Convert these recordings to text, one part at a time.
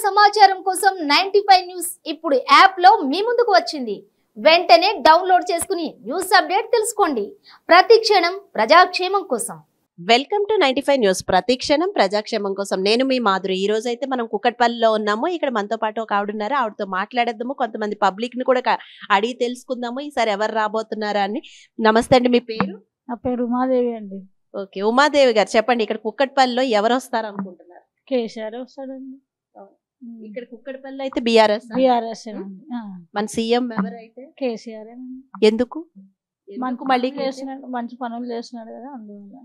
సమాచారం కోసం 95 న్యూస్ ఇప్పుడు యాప్ లో మీ ముందుకు వచ్చింది. వెంటనే డౌన్లోడ్ చేసుకుని న్యూస్ అప్డేట్ తెలుసుకోండి. ప్రతి క్షణం ప్రజాక్షేమం కోసం. Welcome to 95 news. ప్రతిక్షణం ప్రజాక్షేమం కోసం. నేను మీ మాధురి. ఈ రోజు అయితే మనం కుక్కట్పల్లిలో ఉన్నాము. ఇక్కడ మనతో పాటు ఒక ఆవిడ ఉన్నారు. ఆవిడతో మాట్లాడేద్దాము. కొంతమంది పబ్లిక్ ని కూడా అడిగి తెలుసుకుందాము ఈసారి ఎవరు రాబోతున్నారా అని. నమస్తే అండి, మీ పేరు? నా పేరు ఉమాదేవి అండి. ఓకే, ఉమాదేవి గారు చెప్పండి, ఇక్కడ కుక్కట్పల్లిలో ఎవరు వస్తారు అనుకుంటున్నారు? కేసీఆర్ వస్తాడండి. ఇక్కడ కుక్కట్పల్లి అయితే బీఆర్ఎస్. బీఆర్ఎస్ మన సీఎం ఎవరైతే కేసీఆర్. ఎందుకు మళ్ళీ చేస్తున్నాడు, మంచి పనులు చేస్తున్నాడు కదా, అందువల్ల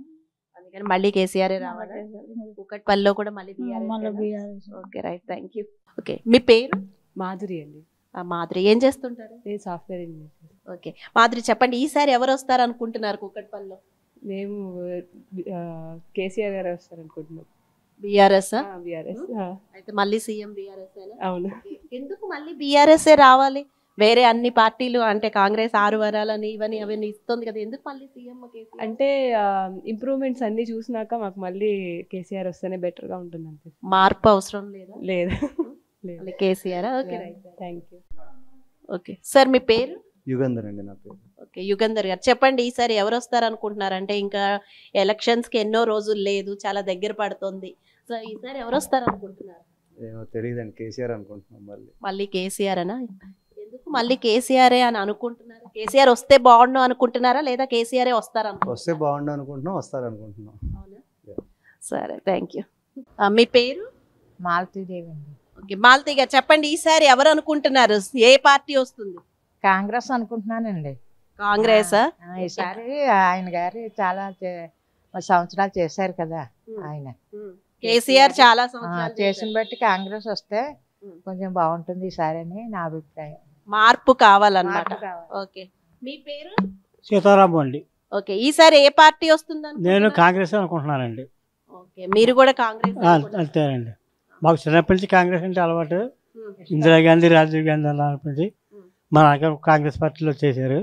అందుకని మళ్ళీ కేసీఆర్ రావాలి. కుక్కట్పల్లిలో కూడా మళ్ళీ BRS. Okay, right, thank you. Okay, మీ పేరు? మాధురి అండి. మాధురి, ఏం చేస్తుంటారు? నేను సాఫ్ట్వేర్ ఇంజనీర్. ఓకే మాధురి, చెప్పండి ఈసారి ఎవరు వస్తారు అనుకుంటున్నారు కుక్కట్పల్లిలో? మేము కేసీఆర్ గారు వస్తారు అనుకుంటున్నాం. బీఆర్ఎస్. బీఆర్ఎస్ అయితే మళ్ళీ సీఎం బీఆర్ఎస్. అవును. ఎందుకు మళ్ళీ బీఆర్ఎస్ రావాలి? వేరే అన్ని పార్టీలు అంటే కాంగ్రెస్ 6 వరాలని ఇవని అవన్నీ ఇస్తుంది కదా, ఎందుకు మళ్ళీ సీఎం? అంటే ఇంప్రూవ్మెంట్స్ అన్ని చూసినాక మాకు మళ్ళీ కేసీఆర్ వస్తేనే బెటర్ గా ఉంటుంది అంతే. మార్పు అవసరం లేదా? లేదు, KCR. Okay, thank you. Okay sir, మీ పేరు? యుగంధర్ అండి నా పేరు. ఓకే యుగంధర్ గారు, చెప్పండి ఈసారి ఎవరు వస్తారు అనుకుంటున్నారు? అంటే ఇంకా ఎలక్షన్స్ కి ఎన్నో రోజులు లేదు, చాలా దగ్గర పడుతుంది. సో ఈసారి ఎవరు వస్తారు అనుకుంటున్నారు? ఏమో తెలియదండి, కేసీఆర్ అనుకుంటున్నాం. మళ్ళీ కేసీఆర్ అనా? ఎందుకు మళ్ళీ కేసీఆర్ అని అనుకుంటున్నారు? కేసీఆర్ వస్తే బాగుండు అనుకుంటున్నారా, లేదా కేసీఆర్ వస్తారు? వస్తే బాగుండు అనుకుంటున్నాం, వస్తారు అనుకుంటున్నాం. సరే, థ్యాంక్ యూ. మీ పేరు? మాలతీదేవి అండి. ఓకే మాలతి గారు, చెప్పండి ఈసారి ఎవరు అనుకుంటున్నారు? ఏ పార్టీ వస్తుంది? కాంగ్రెస్ అనుకుంటున్నానండి. కాంగ్రెస్. ఈసారి ఆయన గారు చాలా సంవత్సరాలు చేశారు కదా ఆయన. కేసీఆర్ చాలా సంవత్సరాలు చేసిన బట్టి కాంగ్రెస్ వస్తే కొంచెం బాగుంటుంది ఈసారి అని నా అభిప్రాయం. మార్పు కావాలన్నమాట. ఓకే, మీ పేరు? సీతారాము అండి. ఓకే, ఈసారి ఏ పార్టీ వస్తుంది? నేను కాంగ్రెస్ అనుకుంటున్నానండి. ఓకే, మీరు కూడా కాంగ్రెస్? అంతేనండి, మాకు చిన్నప్పటి నుంచి కాంగ్రెస్ అంటే అలవాటు. ఇందిరాగాంధీ, రాజీవ్ గాంధీ అన్నప్పటి మా నాన్నగారు కాంగ్రెస్ పార్టీలో చేశారు.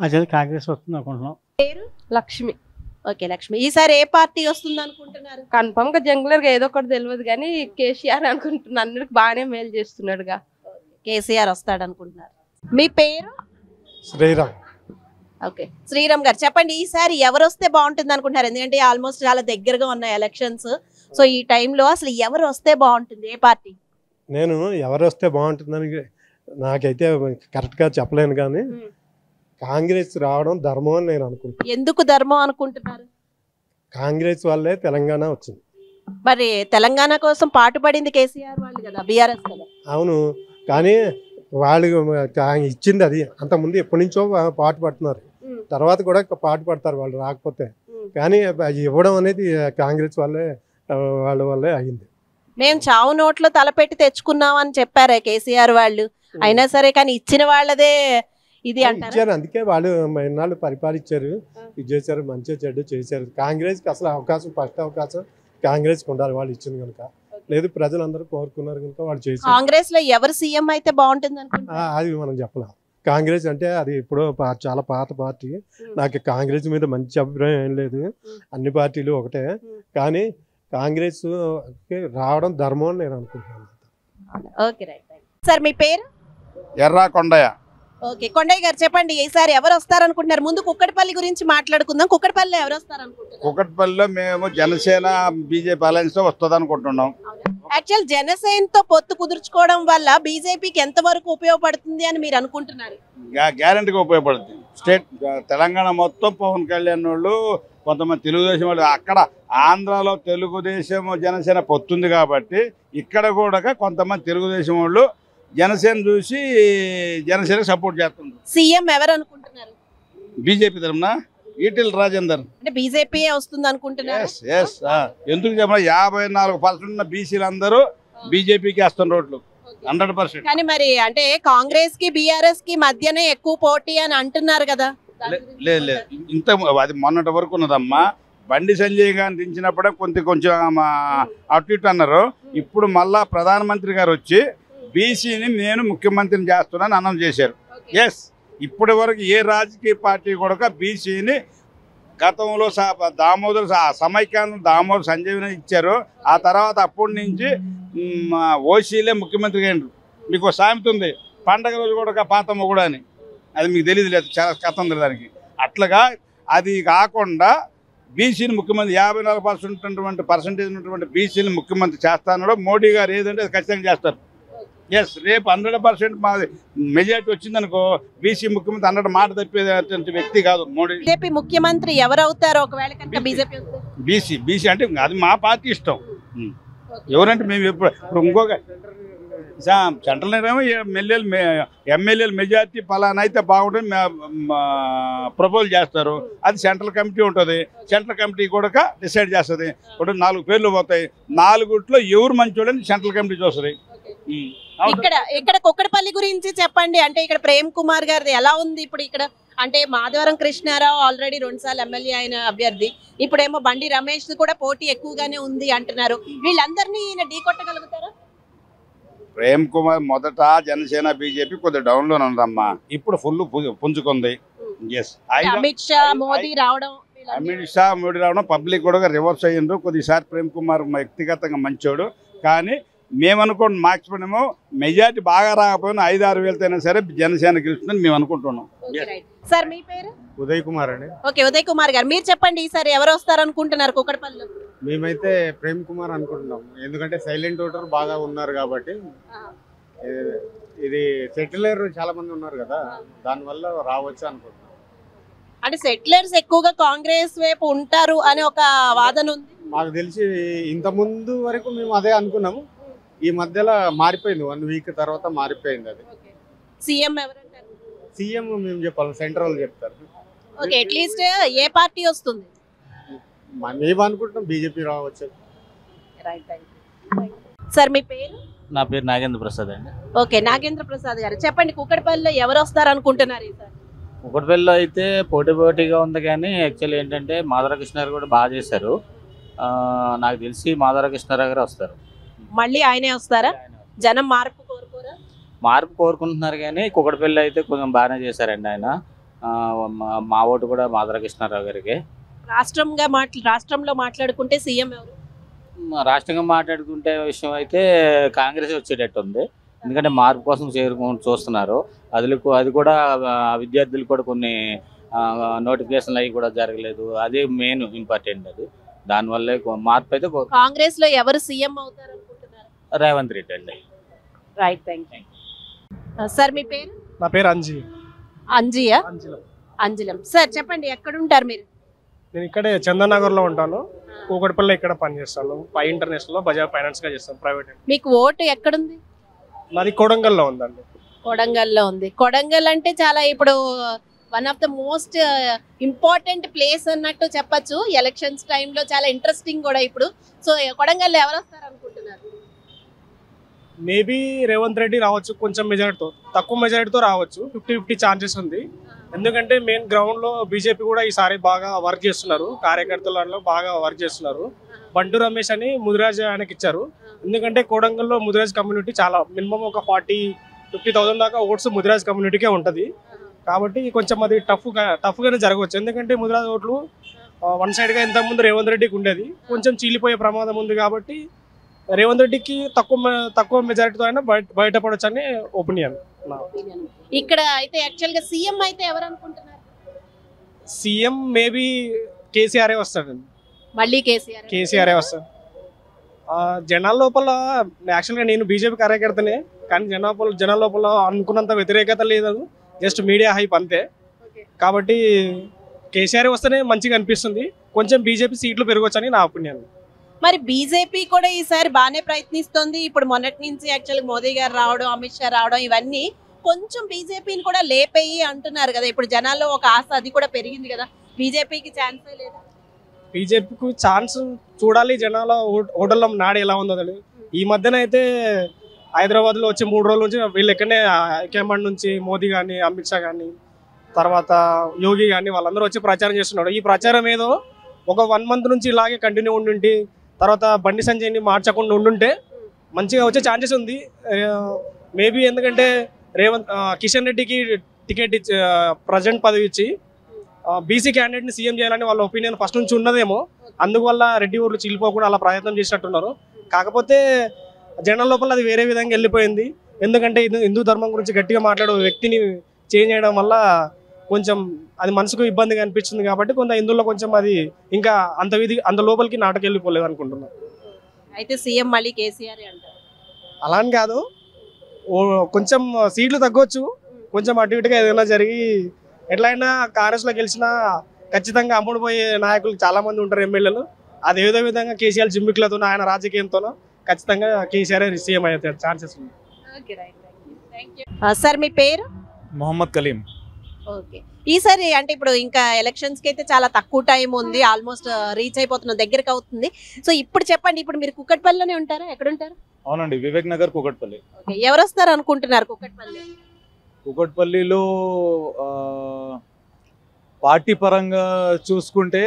అదే కాంగ్రెస్ వస్తుంది అనుకుంటున్నాం. పేరు? లక్ష్మి. ఓకే లక్ష్మి, ఈసారి ఏ పార్టీ వస్తుంది అనుకుంటున్నారు? కన్ఫర్మ్ గా జంగులర్ గా ఏదో ఒకటి తెలియదు కానీ కేసీఆర్ అనుకుంటున్నా. అందరికి బాగానే మేలు చేస్తున్నాడుగా. కేసీఆర్ వస్తాడు అనుకుంటున్నారు. మీ పేరు? శ్రీరామ్. ఓకే శ్రీరామ్ గారు, చెప్పండి ఈసారి ఎవరు వస్తే బాగుంటుంది అనుకుంటున్నారు? ఎందుకంటే ఆల్మోస్ట్ చాలా దగ్గరగా ఉన్నాయి ఎలక్షన్స్. సో ఈ టైంలో అసలు ఎవరు వస్తే బాగుంటుంది? ఏ పార్టీ? నేను ఎవరు వస్తే బాగుంటుందని నాకైతే కరెక్ట్ గా చెప్పలేను, కానీ కాంగ్రెస్ రావడం ధర్మం అని నేను అనుకుంటున్నాను. ఎందుకు ధర్మం అనుకుంటున్నారు? కాంగ్రెస్ వల్లే తెలంగాణ వచ్చింది. మరి తెలంగాణ కోసం పాటుపడింది కేసీఆర్ వాళ్ళు కదా, బీఆర్ఎస్ కదా. అవును, కానీ వాళ్ళు ఇచ్చింది అది. అంతకుముందు ఎప్పటి నుంచో పాటు పడుతున్నారు, తర్వాత కూడా పాటు పడతారు వాళ్ళు రాకపోతే. కానీ ఇవ్వడం అనేది కాంగ్రెస్ వాళ్ళ వల్లే అయింది. మేము చావు నోట్లో తలపెట్టి తెచ్చుకున్నాం అని చెప్పారే కేసీఆర్ వాళ్ళు. అయినా సరే కానీ ఇచ్చిన వాళ్ళదే ఇది ఇచ్చారు. అందుకే వాళ్ళు ఎన్నాళ్ళు పరిపాలించారు, ఇది చేశారు, మంచిగా చెడ్డ చేశారు. కాంగ్రెస్ కి అసలు అవకాశం, ఫస్ట్ అవకాశం కాంగ్రెస్ కి ఉండాలి వాళ్ళు ఇచ్చింది కనుక. లేదు, ప్రజలందరూ కోరుకున్నారు కనుక వాళ్ళు చేశారు. కాంగ్రెస్ లో ఎవరు సీఎం అయితే బాగుంటుంది అనుకుంటున్నారు? అది మనం చెప్పలేం. కాంగ్రెస్ అంటే అది ఇప్పుడు చాలా పాత పార్టీ. నాకు కాంగ్రెస్ మీద మంచి అభిప్రాయం ఏం లేదు, అన్ని పార్టీలు ఒకటే. కానీ కాంగ్రెస్ రావడం ధర్మం అని నేను అనుకుంటున్నాను. Okay right. సార్ మీ పేరు? ఎర్రా కొండయ్య. ఓకే కొండయ్య గారు, చెప్పండి ఈసారి ఎవరు వస్తారు అనుకుంటున్నారు? ముందు కుక్కట్పల్లి గురించి మాట్లాడుకుందాం. కుక్కట్పల్లిలో ఎవరు వస్తారు అనుకుంటున్నారు? కుక్కట్పల్లిలో మేము జనసేన బీజేపీ అలయన్స్ తో వస్తుంది అనుకుంటున్నాం. యాక్చువల్ జనసేనతో పొత్తు కుదుర్చుకోవడం వల్ల బీజేపీకి ఎంత వరకు ఉపయోగపడుతుంది అని మీరు అనుకుంటున్నారు? గ్యారంటీగా ఉపయోగపడుతుంది. స్టేట్ తెలంగాణ మొత్తం పవన్ కళ్యాణ్ వాళ్ళు, కొంతమంది తెలుగుదేశం వాళ్ళు. అక్కడ ఆంధ్రాలో తెలుగుదేశం జనసేన పొత్తుంది కాబట్టి ఇక్కడ కూడా కొంతమంది తెలుగుదేశం వాళ్ళు జనసేన చూసి జనసేన సపోర్ట్ చేస్తున్నారు. సీఎం ఎవరు అనుకుంటున్నారు? బీజేపీ తరఫున ఈటెల రాజేందర్. అంటే బీజేపీ వస్తుంది అనుకుంటున్నారు? ఎందుకు చెప్పిన 54% ఉన్న బీసీలు అందరూ బీజేపీకి వేస్తున్నారు ఓట్లు 100%. కానీ మరి అంటే కాంగ్రెస్ కి బీఆర్ఎస్ కి మధ్యనే ఎక్కువ పోటీ అని అంటున్నారు కదా. లేదు, ఇంత అది మొన్నటి వరకు ఉన్నదమ్మా. బండి సంజయ్ గారిని దించినప్పుడే కొంచెం అటు ఇటు అన్నారు. ఇప్పుడు మళ్ళా ప్రధానమంత్రి గారు వచ్చి బీసీని నేను ముఖ్యమంత్రిని చేస్తున్నాను అనౌన్స్ చేశారు. ఇప్పటి వరకు ఏ రాజకీయ పార్టీ కూడా బీసీని గతంలో దామోదర్ సమైక్యాంధ్ర దామోదర్ సంజీవని ఇచ్చారు. ఆ తర్వాత అప్పటి నుంచి ఓసీలే ముఖ్యమంత్రిగా అయినారు. మీకు సామెత ఉంది, పండగ రోజు కూడా పాతమ్మ కూడా అని. అది మీకు తెలియదు, లేదు, చాలా కథ ఉంది దానికి. అట్లాగా అది కాకుండా బీసీని ముఖ్యమంత్రి 54% పర్సెంటేజ్ ఉన్నటువంటి బీసీని ముఖ్యమంత్రి చేస్తానో మోడీ గారు ఏదంటే అది ఖచ్చితంగా చేస్తారు. ఎస్, రేపు 100% మా మెజారిటీ వచ్చిందనుకో బీసీ ముఖ్యమంత్రి అన్నట్టు మాట తప్పేటువంటి వ్యక్తి కాదు మోడీ. బీజేపీ ముఖ్యమంత్రి ఎవరవుతారో ఒకవేళ కనుక బీజేపీ బీసీ అంటే అది మా పార్టీ ఇష్టం. ఎవరంటే మేము ఇప్పుడు ఇంకొక సెంట్రల్ ఏమో ఎమ్మెల్యేలు మెజార్టీ ఫలానా అయితే బాగుంటుంది ప్రపోజ్ చేస్తారు. అది సెంట్రల్ కమిటీ ఉంటుంది. సెంట్రల్ కమిటీ కూడా డిసైడ్ చేస్తుంది. ఇప్పుడు 4 పేర్లు పోతాయి. 4 ఎవరు మంచోడని సెంట్రల్ కమిటీ చూస్తుంది. ఇక్కడ కుక్కడపల్లి గురించి చెప్పండి. అంటే ఇక్కడ ప్రేమ్ కుమార్ గారిది ఎలా ఉంది ఇప్పుడు? ఇక్కడ అంటే మాధవరం కృష్ణారావు ఆల్రెడీ 2 సార్లు ఎమ్మెల్యే అయిన అభ్యర్థి, ఇప్పుడేమో బండి రమేష్ కూడా పోటీ ఎక్కువగానే ఉంది అంటున్నారు. వీళ్ళందరినీ ఈయన ఢీ కొట్టగలుగుతారా? ప్రేమ్ కుమార్ మొదట జనసేన బీజేపీ కొద్దిగా డౌన్ లో ఉందమ్మా, ఇప్పుడు ఫుల్ పుంజుకుంది. అమిత్ షా మోదీ రావడం పబ్లిక్ కూడా రివర్స్ అయ్యిండ్రు. కొద్దిసారి ప్రేమ్ కుమార్ వ్యక్తిగతంగా మంచోడు, కానీ మేమనుకోండి మాక్సిమం మెజార్టీ బాగా రాకపోయినా 5-6 వేలతోనే సరే జనసేన గెలుస్తుందని మేము అనుకుంటున్నాం. సార్ మీ పేరు? ఉదయ్ కుమార్ అండి. ఓకే, ఉదయ్ కుమార్ గారు మీరు చెప్పండి, ఈసారి ఎవరు వస్తారు అనుకుంటున్నారు కుక్కడపల్లిలో? మేమైతే ప్రేమ్ కుమార్ అనుకుంటున్నాం. ఎందుకంటే సైలెంట్ ఓటర్ బాగా ఉన్నారు కాబట్టి. ఇది సెటిలర్ చాలా మంది ఉన్నారు కదా, దానివల్ల రావచ్చు అనుకుంటున్నాం. అంటే సెటిలర్స్ ఎక్కువగా కాంగ్రెస్ వైపు ఉంటారు అనే ఒక వాదన ఉంది. మాకు తెలిసి ఇంత ముందు వరకు మేము అదే అనుకున్నాము. ఈ మధ్యలో మారిపోయింది, 1 వీక్ తర్వాత మారిపోయింది. అది సీఎం ఎవరంటారు? సీఎం మేము చెప్పాలి, సెంట్రల్ చెప్తారు. ఓకే, అట్లీస్ట్ ఏ పార్టీ వస్తుంది? మేము అనుకుంటున్నాం బీజేపీ రావచ్చు. సార్ మీ పేరు? నా పేరు నాగేంద్ర ప్రసాద్ అండి. ఓకే, నాగేంద్ర ప్రసాద్ గారు చెప్పండి, కుక్కడపల్లిలో ఎవరు వస్తారు అనుకుంటున్నారు ఈసారి? కుక్కడపల్లిలో అయితే పోటీగా ఉంది, కానీ యాక్చువల్లీ ఏంటంటే మాధవర కృష్ణారావు కూడా బాగా చేశారు. నాకు తెలిసి మాధవర కృష్ణారావు గారు వస్తారు. మళ్ళీ ఆయనే వస్తారా? జనం మార్పు కోరుకోరా? మార్పు కోరుకుంటున్నారు, కానీ కుక్కడపల్లి అయితే కొంచెం బాగానే చేశారండి ఆయన. మా ఓటు కూడా మాధవర కృష్ణారావు గారికి. రాష్ట్రంలో మాట్లాడుకుంటే సీఎం ఎవరు? రాష్ట్రంగా మాట్లాడుకుంటే విషయం అయితే కాంగ్రెస్ వచ్చేటట్టు ఉంది. ఎందుకంటే మార్పు కోసం చూస్తున్నారు. అది కూడా విద్యార్థులు కూడా కొన్ని నోటిఫికేషన్లు అవి కూడా జరగలేదు. అదే మెయిన్ ఇంపార్టెంట్. అది దానివల్లే మార్పు అయితే. కాంగ్రెస్ లో ఎవరు సీఎం అవుతారు అనుకుంటున్నారు? రేవంత్ రెడ్డి అండి. Right, thank you. సార్ మీ పేరు? నా పేరు అంజలం. సార్ చెప్పండి, ఎక్కడ ఉంటారు మీరు? నేను ఇక్కడే చందనగర్ లో ఉంటాను. కూకట్పల్లి ఇక్కడ పనిచేస్తాను. ఇంటర్నేషనల్ లో బజాజ్ ఫైనాన్స్ గా చేస్తాను, ప్రైవేట్. మీకు ఓటు ఎక్కడుంది? నాది కొడంగల్లో ఉందండి. కొడంగల్లో ఉంది. కొడంగల్ అంటే చాలా ఇప్పుడు one of the most important place అన్నట్టు చెప్పచ్చు. ఎలక్షన్స్ టైంలో చాలా ఇంట్రెస్టింగ్ కూడా ఇప్పుడు. సో కొడంగల్లో ఎవరు వస్తారు అనుకుంటున్నారు? మేబీ రేవంత్ రెడ్డి రావచ్చు, కొంచెం మెజారిటీతో, తక్కువ మెజారిటీతో రావచ్చు. 50-50 ఛాన్సెస్ ఉంది. ఎందుకంటే మెయిన్ గ్రౌండ్ లో బీజేపీ కూడా ఈసారి బాగా వర్క్ చేస్తున్నారు. కార్యకర్తలలో బాగా వర్క్ చేస్తున్నారు. బంటు రమేష్ అని ముదిరాజ్ ఆయనకి ఇచ్చారు. ఎందుకంటే కోడంగల్లో ముదిరాజ్ కమ్యూనిటీ చాలా మినిమం ఒక 40-50,000 దాకా ఓట్స్ ముదిరాజ్ కమ్యూనిటీకే ఉంటుంది. కాబట్టి కొంచెం అది టఫ్గానే జరగవచ్చు. ఎందుకంటే ముదిరాజ్ ఓట్లు 1 సైడ్గా ఇంతకుముందు రేవంత్ రెడ్డికి ఉండేది. కొంచెం చీలిపోయే ప్రమాదం ఉంది. కాబట్టి రేవంత్ రెడ్డికి తక్కువ మెజారిటీతో అయినా బయటపడవచ్చు అని ఒపీనియన్. ఇక్కడ అయితే యాక్చువల్ గా సీఎం అయితే ఎవరు అనుకుంటున్నారు? సీఎం మేబీ కేసీఆర్ వస్తాడండి. మళ్ళీ కేసీఆర్ వస్తాడు. జనాల లోపల యాక్చువల్గా నేను బీజేపీ కార్యకర్తనే, కానీ జనాల లోపల అనుకున్నంత వ్యతిరేకత లేదు. జస్ట్ మీడియా హైప్ అంతే. కాబట్టి కేసీఆర్ వస్తేనే మంచిగా అనిపిస్తుంది. కొంచెం బీజేపీ సీట్లు పెరగొచ్చని నా ఒపీనియన్. మరి బీజేపీ కూడా ఈసారి బాగానే ప్రయత్నిస్తుంది. ఇప్పుడు మొన్నటి నుంచి యాక్చువల్గా మోదీ గారు రావడం, అమిత్ షా రావడం, ఇవన్నీ కొంచెం బీజేపీని కూడా లేపేయి అంటున్నారు కదా. ఇప్పుడు జనాల్లో ఒక ఆశ అది కూడా పెరిగింది కదా. బీజేపీకి ఛాన్సే లేదా? బీజేపీకి ఛాన్స్ చూడాలి. జనాల ఓటర్ల నాడు ఎలా ఉందో తెలియదు. ఈ మధ్యన అయితే హైదరాబాద్లో వచ్చి 3 రోజుల నుంచి వీళ్ళు ఎక్కడనే హైకమాండ్ నుంచి మోదీ కానీ, అమిత్ షా కానీ, తర్వాత యోగి కానీ వాళ్ళందరూ వచ్చి ప్రచారం చేస్తున్నారు. ఈ ప్రచారం ఏదో ఒక 1 మంత్ నుంచి ఇలాగే కంటిన్యూ ఉండి తర్వాత బండి సంజయ్ని మార్చకుండా ఉండుంటే మంచిగా వచ్చే ఛాన్సెస్ ఉంది. మేబీ ఎందుకంటే కిషన్ రెడ్డికి టికెట్ ఇచ్చి ప్రజెంట్ పదవి ఇచ్చి బీసీ క్యాండిడేట్ని సీఎం చేయాలని వాళ్ళ ఒపీనియన్ ఫస్ట్ నుంచి ఉన్నదేమో. అందువల్ల రెడ్డి ఊర్లు చీలిపోకుండా అలా ప్రయత్నం చేసినట్టున్నారు. కాకపోతే జనం లోపల అది వేరే విధంగా వెళ్ళిపోయింది. ఎందుకంటే హిందూ ధర్మం గురించి గట్టిగా మాట్లాడే వ్యక్తిని చేంజ్ చేయడం వల్ల కొంచెం అది మనసుకు ఇబ్బందిగా అనిపించింది. కాబట్టి కొంత హిందువుల్లో కొంచెం అది ఇంకా అంత లోపలికి నాటకెళ్ళిపోలేదు అనుకుంటున్నాను. అయితే సీఎం మళ్ళీ కేసీఆర్ అంటారు. అలా అని కాదు, కొంచెం సీట్లు తగ్గొచ్చు, కొంచెం అటు ఇటుగా ఏదైనా జరిగి ఎట్లయినా కాంగ్రెస్లో గెలిచినా ఖచ్చితంగా అమ్ముడుపోయే నాయకులు చాలా మంది ఉంటారు, ఎమ్మెల్యేలు. అది ఏదో విధంగా కేసీఆర్ జిమ్మిక్లతోనో ఆయన రాజకీయంతోనో ఖచ్చితంగా కేసీఆర్ సీఎం అయ్యే ఛాన్సెస్ ఉన్నాయి. సార్ మీ పేరు? మొహమ్మద్ కలీం. ఓకే, ఈసారి అంటే ఇప్పుడు ఇంకా ఎలక్షన్స్ కి అయితే చాలా తక్కువ టైం ఉంది, ఆల్మోస్ట్ రీచ్ అయిపోతున్న దగ్గరకు అవుతుంది. సో ఇప్పుడు చెప్పండి, ఇప్పుడు మీరు కుక్కట్పల్లిలోనే ఉంటారా, ఎక్కడ ఉంటారు? అవునండి, వివేక్ నగర్ కుకట్పల్లి. ఎవరు వస్తారు అనుకుంటున్నారు కుక్కట్పల్లి? కుకట్పల్లిలో పార్టీ పరంగా చూసుకుంటే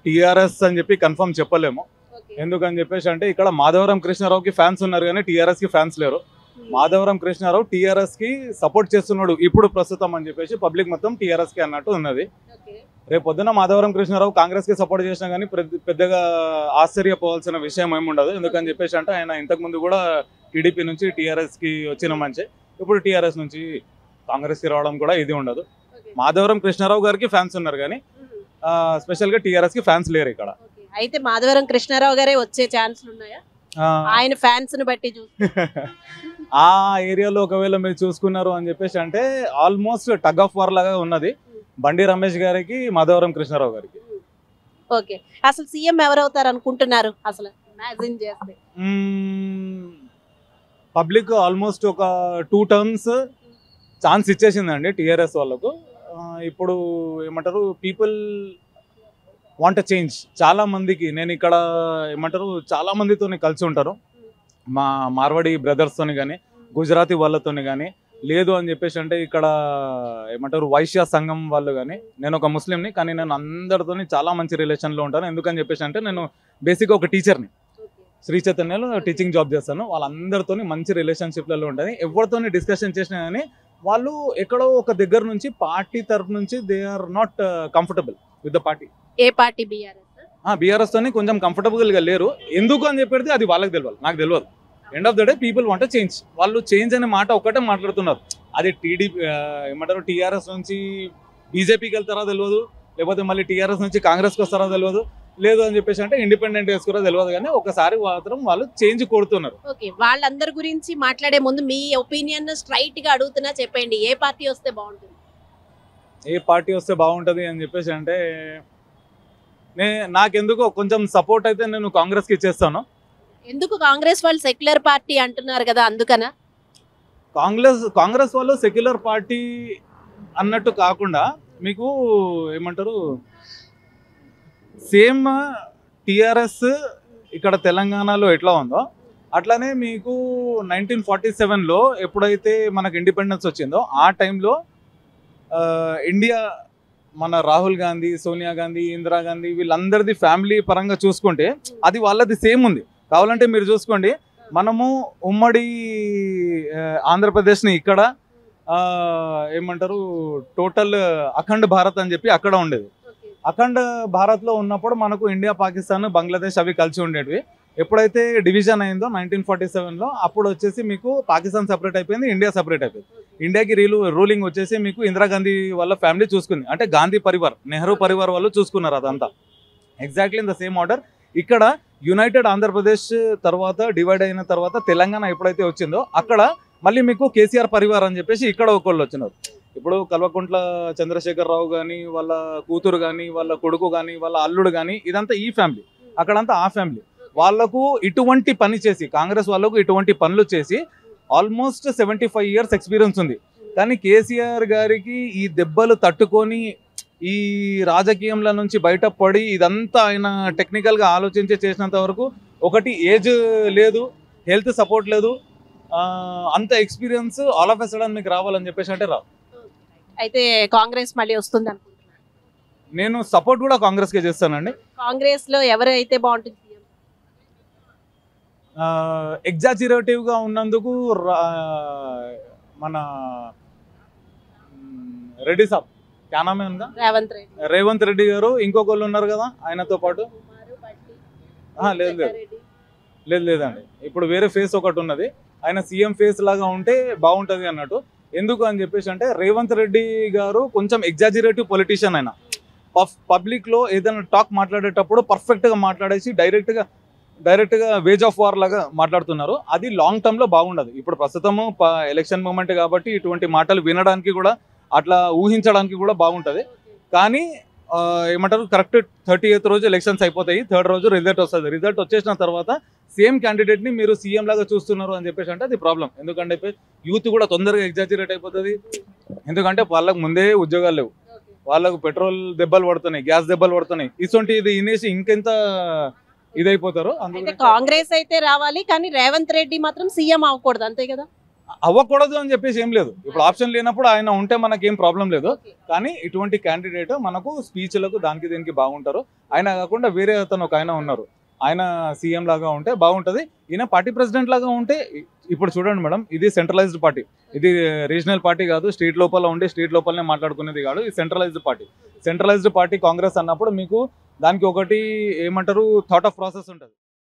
టీఆర్ఎస్ అని చెప్పి కన్ఫర్మ్ చెప్పలేము. ఎందుకని చెప్పేసి అంటే ఇక్కడ మాధవరం కృష్ణారావుకి ఫ్యాన్స్ ఉన్నారు కానీ టీఆర్ఎస్ కి ఫ్యాన్స్ లేరు. మాధవరం కృష్ణారావు టీఆర్ఎస్ కి సపోర్ట్ చేస్తున్నాడు ఇప్పుడు ప్రస్తుతం అని చెప్పేసి పబ్లిక్ మొత్తం టీఆర్ఎస్ కి అన్నట్టు ఉన్నది. రేపు పొద్దున మాధవరం కృష్ణారావు కాంగ్రెస్ కి సపోర్ట్ చేసినా కానీ పెద్దగా ఆశ్చర్యపోవాల్సిన విషయం ఏమి ఉండదు. ఎందుకని చెప్పేసి అంటే ఆయన ఇంతకు ముందు కూడా టీడీపీ నుంచి టీఆర్ఎస్ కి వచ్చిన మంచి, ఇప్పుడు టీఆర్ఎస్ నుంచి కాంగ్రెస్ కి రావడం కూడా ఇది ఉండదు. మాధవరం కృష్ణారావు గారికి ఫ్యాన్స్ ఉన్నారు కానీ స్పెషల్ గా టీఆర్ఎస్ కి ఫ్యాన్స్ లేరు ఇక్కడ. అయితే మాధవరం కృష్ణారావు గారే వచ్చే ఛాన్సులు ఉన్నాయా ఆయన ఫ్యాన్స్ ని బట్టి చూస్తే? ఆ ఏరియాలో ఒకవేళ మీరు చూసుకున్నారు అని చెప్పేసి అంటే ఆల్మోస్ట్ టగ్ ఆఫ్ వార్ లాగా ఉన్నది బండి రమేష్ గారికి మాధవరం కృష్ణారావు గారికి. ఓకే, అసలు సీఎం ఎవరు అవుతారు అనుకుంటున్నారు అసలు ఇమాజిన్ చేస్తే? పబ్లిక్ ఆల్మోస్ట్ ఒక 2 టర్మ్స్ ఛాన్స్ ఇచ్చేసిందండి టీఆర్ఎస్ వాళ్ళకు. ఇప్పుడు ఏమంటారు, పీపుల్ వాంట్ చేంజ్. చాలా మందికి నేను ఇక్కడ ఏమంటారు చాలా మందితో కలిసి ఉంటారు, మా మార్వాడి బ్రదర్స్తోని కానీ గుజరాతీ వాళ్ళతోని కానీ, లేదు అని చెప్పేసి అంటే ఇక్కడ ఏమంటారు వైశ్య సంఘం వాళ్ళు కానీ. నేను ఒక ముస్లింని కానీ నేను అందరితో చాలా మంచి రిలేషన్లో ఉంటాను. ఎందుకని చెప్పేసి అంటే నేను బేసిక్గా ఒక టీచర్ని, శ్రీ చైతన్యలో టీచింగ్ జాబ్ చేస్తాను. వాళ్ళందరితో మంచి రిలేషన్షిప్లలో ఉంటుంది. ఎవరితో డిస్కషన్ చేసినా కానీ వాళ్ళు ఎక్కడో ఒక దగ్గర నుంచి పార్టీ తరఫు నుంచి they are not comfortable with the party. ఏ పార్టీ? బీఆర్ఎస్ తోని కొంచెం కంఫర్టబుల్ గా లేరు. ఎందుకు అని చెప్పేది అది వాళ్ళకి తెలియాలి, నాకు తెలియదు. End of the day people want change. వాళ్ళు చేంజ్ అనే మాట ఒక్కటే మాట్లాడుతున్నారు. అది టీడీపీ ఏమంటారు టీఆర్ఎస్ నుంచి బీజేపీకి వెళ్తారో తెలియదు, లేకపోతే మళ్ళీ టీఆర్ఎస్ నుంచి కాంగ్రెస్కి వస్తారో తెలియదు, లేదు అని చెప్పేసి అంటే ఇండిపెండెంట్ వేసుకోరో తెలియదు. కానీ ఒకసారి మాత్రం వాళ్ళు చేంజ్ కోరుతున్నారు. ఓకే, వాళ్ళందరి గురించి మాట్లాడే ముందు మీ ఒపీనియన్ స్ట్రైట్ గా అడుగుతున్నా, చెప్పండి ఏ పార్టీ వస్తే బాగుంటుంది? ఏ పార్టీ వస్తే బాగుంటుంది అని చెప్పేసి అంటే నాకెందుకో కొంచెం సపోర్ట్ అయితే నేను కాంగ్రెస్కి ఇచ్చేస్తాను. ఎందుకు? కాంగ్రెస్ వాళ్ళు సెక్యులర్ పార్టీ అంటున్నారు కదా, అందుకనా? కాంగ్రెస్ వాళ్ళు సెక్యులర్ పార్టీ అన్నట్టు కాకుండా మీకు ఏమంటారు సేమ్ టీఆర్ఎస్ ఇక్కడ తెలంగాణలో ఎట్లా ఉందో అట్లానే మీకు 1947లో ఎప్పుడైతే మనకు ఇండిపెండెన్స్ వచ్చిందో ఆ టైంలో ఇండియా మన రాహుల్ గాంధీ, సోనియా గాంధీ, ఇందిరాగాంధీ వీళ్ళందరిది ఫ్యామిలీ పరంగా చూసుకుంటే అది వాళ్ళది సేమ్ ఉంది. కావాలంటే మీరు చూసుకోండి, మనము ఉమ్మడి ఆంధ్రప్రదేశ్ని ఇక్కడ ఏమంటారు టోటల్ అఖండ్ భారత్ అని చెప్పి అక్కడ ఉండేది. అఖండ్ భారత్లో ఉన్నప్పుడు మనకు ఇండియా, పాకిస్తాన్, బంగ్లాదేశ్ అవి కలిసి ఉండేటివి. ఎప్పుడైతే డివిజన్ అయిందో 1947లో అప్పుడు వచ్చేసి మీకు పాకిస్తాన్ సపరేట్ అయిపోయింది, ఇండియా సపరేట్ అయిపోయింది. ఇండియాకి రూలింగ్ వచ్చేసి మీకు ఇందిరాగాంధీ వాళ్ళ ఫ్యామిలీ చూసుకుంది, అంటే గాంధీ పరివార్, నెహ్రూ పరివార్ వాళ్ళు చూసుకున్నారు అదంతా. Exactly in the same order ఇక్కడ యునైటెడ్ ఆంధ్రప్రదేశ్ తర్వాత డివైడ్ అయిన తర్వాత తెలంగాణ ఎప్పుడైతే వచ్చిందో అక్కడ మళ్ళీ మీకు కేసీఆర్ పరివార్ అని చెప్పేసి ఇక్కడ ఒకళ్ళు వచ్చినారు. ఇప్పుడు కల్వకుంట్ల చంద్రశేఖర్ రావు కానీ వాళ్ళ కూతురు కానీ వాళ్ళ కొడుకు కానీ వాళ్ళ అల్లుడు కానీ ఇదంతా ఈ ఫ్యామిలీ, అక్కడంతా ఆ ఫ్యామిలీ. వాళ్లకు ఇటువంటి పని చేసి కాంగ్రెస్ వాళ్ళకు ఇటువంటి పనులు చేసి ఆల్మోస్ట్ 75 years ఎక్స్పీరియన్స్ ఉంది. కానీ కేసీఆర్ గారికి ఈ దెబ్బలు తట్టుకొని ఈ రాజకీయంల నుంచి బయటపడి ఇదంతా ఆయన టెక్నికల్గా ఆలోచించి చేసినంత వరకు ఒకటి ఏజ్ లేదు, హెల్త్ సపోర్ట్ లేదు, అంత experience all of a sudden మీకు రావాలని చెప్పేసి అంటే రావు. అయితే కాంగ్రెస్ మళ్ళీ వస్తుంది అనుకుంటున్నాను. నేను సపోర్ట్ కూడా కాంగ్రెస్కే చేస్తానండి. కాంగ్రెస్లో ఎవరు అయితే బాగుంటుంది? ఎగ్జాజిరేటివ్గా ఉన్నందుకు మన రెడ్డి సాబ్ క్యానామే ఉందా, రేవంత్ రెడ్డి గారు, ఇంకొకళ్ళు ఉన్నారు కదా ఆయనతో పాటు. లేదు లేదండి, ఇప్పుడు వేరే ఫేస్ ఒకటి ఉన్నది. ఆయన సీఎం ఫేస్ లాగా ఉంటే బాగుంటది అన్నట్టు. ఎందుకు అని చెప్పేసి అంటే రేవంత్ రెడ్డి గారు కొంచెం ఎగ్జాజిరేటివ్ పొలిటీషియన్. ఆయన పబ్లిక్ లో ఏదైనా టాక్ మాట్లాడేటప్పుడు పర్ఫెక్ట్ గా మాట్లాడేసి డైరెక్ట్ గా వేజ్ ఆఫ్ వార్ లాగా మాట్లాడుతున్నారు. అది లాంగ్ టర్మ్ లో బాగుండదు. ఇప్పుడు ప్రస్తుతము ఎలక్షన్ మూమెంట్ కాబట్టి ఇటువంటి మాటలు వినడానికి కూడా అట్లా ఊహించడానికి కూడా బాగుంటది. కానీ ఏమంటారు, కరెక్ట్ 30th రోజు ఎలక్షన్స్ అయిపోతాయి, 3rd రోజు రిజల్ట్ వస్తుంది. రిజల్ట్ వచ్చేసిన తర్వాత సేమ్ క్యాండిడేట్ ని మీరు సీఎం లాగా చూస్తున్నారు అని చెప్పేసి అంటే అది ప్రాబ్లం. ఎందుకంటే యూత్ కూడా తొందరగా ఎగ్జాజరేట్ అయిపోతుంది. ఎందుకంటే వాళ్ళకు ముందే ఉద్యోగాలు లేవు, వాళ్ళకు పెట్రోల్ దెబ్బలు పడుతున్నాయి, గ్యాస్ దెబ్బలు పడుతున్నాయి. ఇటువంటి ఇది ఇనేసి ఇంకెంత ఇదైపోతారు. అయితే కాంగ్రెస్ అయితే రావాలి, కానీ రేవంత్ రెడ్డి మాత్రం సీఎం అవ్వకూడదు, అంతే కదా? అవ్వకూడదు అని చెప్పేసి ఏం లేదు. ఇప్పుడు ఆప్షన్ లేనప్పుడు ఆయన ఉంటే మనకేం ప్రాబ్లం లేదు. కానీ ఇటువంటి క్యాండిడేట్ మనకు స్పీచ్లకు దానికి దీనికి బాగుంటారు. ఆయన కాకుండా వేరే అతను ఒక ఆయన ఉన్నారు, ఆయన సీఎం లాగా ఉంటే బాగుంటది. ఈయన పార్టీ ప్రెసిడెంట్ లాగా ఉంటే, ఇప్పుడు చూడండి మేడం, ఇది సెంట్రలైజ్డ్ పార్టీ, ఇది రీజనల్ పార్టీ కాదు, స్టేట్ లోపల ఉండి స్టేట్ లోపలనే మాట్లాడుకునేది కాదు, ఇది సెంట్రలైజ్డ్ పార్టీ కాంగ్రెస్ అన్నప్పుడు మీకు దానికి ఒకటి ఏమంటారు థాట్ ఆఫ్ ప్రాసెస్ ఉంటుంది.